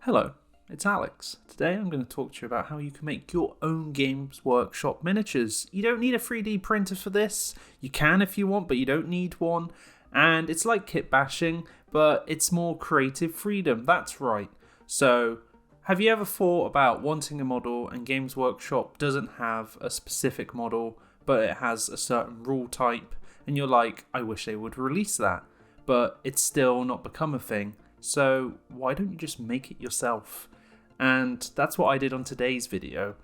Hello, it's Alex. Today I'm going to talk to you about how you can make your own Games Workshop miniatures. You don't need a 3D printer for this. You can if you want, but you don't need one. And it's like kit bashing, but it's more creative freedom. That's right. So, have you ever thought about wanting a model and Games Workshop doesn't have a specific model, but it has a certain rule type, and you're like, I wish they would release that, but it's still not become a thing. So why don't you just make it yourself? And that's what I did on today's video.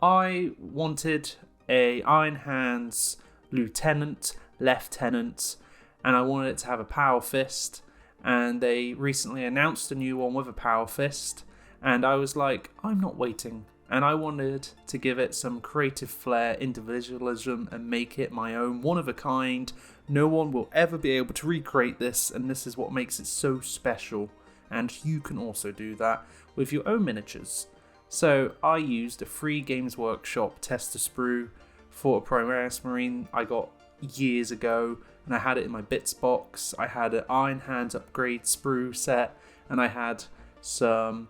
I wanted a Iron Hands Lieutenant, Lieutenant, and I wanted it to have a Power Fist. And they recently announced a new one with a Power Fist. And I was like, I'm not waiting. And I wanted to give it some creative flair, individualism, and make it my own, one of a kind. No one will ever be able to recreate this, and this is what makes it so special. And you can also do that with your own miniatures. So I used a free Games Workshop tester sprue for a Primaris Marine I got years ago, and I had it in my bits box. I had an Iron Hands upgrade sprue set, and I had some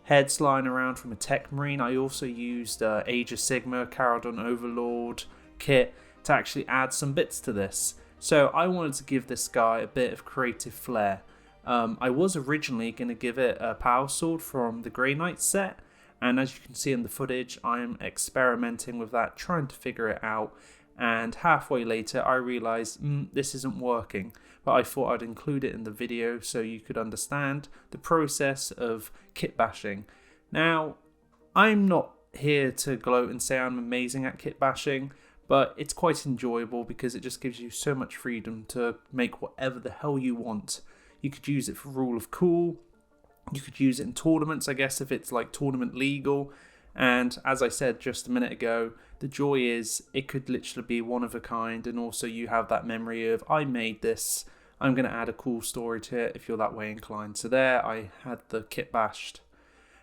heads lying around from a Tech Marine. I also used Age of Sigmar, Caradon Overlord kit to actually add some bits to this. So I wanted to give this guy a bit of creative flair. I was originally going to give it a power sword from the Grey Knight set, and as you can see in the footage, I'm experimenting with that, trying to figure it out, and halfway later I realised this isn't working, but I thought I'd include it in the video so you could understand the process of kit bashing. Now, I'm not here to gloat and say I'm amazing at kit bashing, but it's quite enjoyable because it just gives you so much freedom to make whatever the hell you want. You could use it for Rule of Cool, you could use it in tournaments, I guess, if it's like tournament legal. And as I said just a minute ago, the joy is it could literally be one of a kind, and also you have that memory of, I made this, I'm going to add a cool story to it if you're that way inclined. So there I had the kit bashed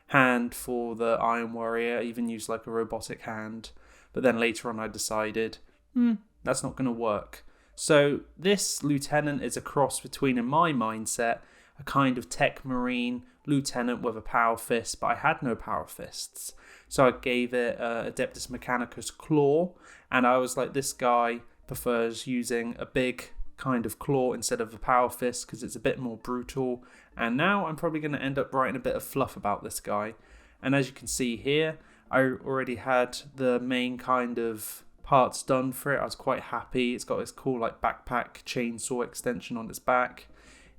hand for the Iron Warrior. I even used like a robotic hand, but then later on I decided, that's not going to work. So this Lieutenant is a cross between, in my mindset, a kind of Tech Marine Lieutenant with a Power Fist, but I had no Power Fists. So I gave it Adeptus Mechanicus Claw, and I was like, this guy prefers using a big kind of claw instead of a Power Fist because it's a bit more brutal. And now I'm probably going to end up writing a bit of fluff about this guy. And as you can see here, I already had the main kind of parts done for it. I was quite happy. It's got this cool like backpack chainsaw extension on its back.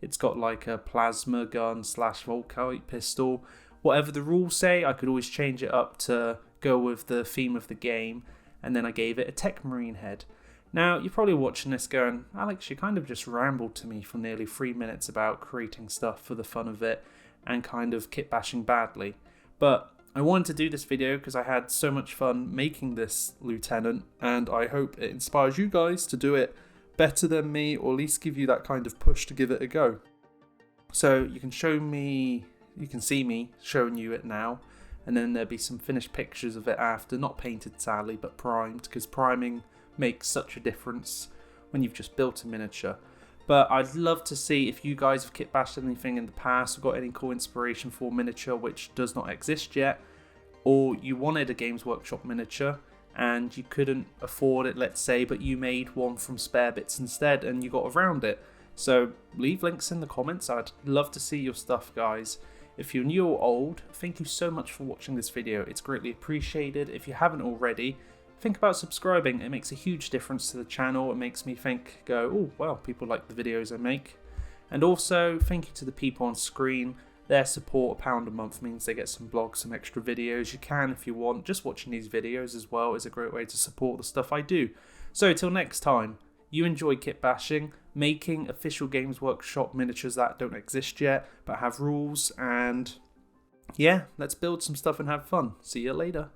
It's got like a plasma gun / Volkite pistol. Whatever the rules say, I could always change it up to go with the theme of the game. And then I gave it a Tech Marine head. Now, you're probably watching this going, Alex, you kind of just rambled to me for nearly 3 minutes about creating stuff for the fun of it and kind of kit bashing badly. But I wanted to do this video because I had so much fun making this Lieutenant, and I hope it inspires you guys to do it better than me, or at least give you that kind of push to give it a go. So you can see me showing you it now, and then there'll be some finished pictures of it after, not painted sadly, but primed, because priming makes such a difference when you've just built a miniature. But I'd love to see if you guys have kit bashed anything in the past, or got any cool inspiration for miniature which does not exist yet, or you wanted a Games Workshop miniature and you couldn't afford it, let's say, but you made one from spare bits instead and you got around it. So leave links in the comments. I'd love to see your stuff, guys. If you're new or old, thank you so much for watching this video. It's greatly appreciated. If you haven't already, think about subscribing. It makes a huge difference to the channel. It makes me go, oh, well, people like the videos I make. And also, thank you to the people on screen. Their support, £1 a month, means they get some blogs, some extra videos. You can, if you want, just watching these videos as well is a great way to support the stuff I do. So, till next time, you enjoy kit bashing, making official Games Workshop miniatures that don't exist yet, but have rules, and yeah, let's build some stuff and have fun. See you later.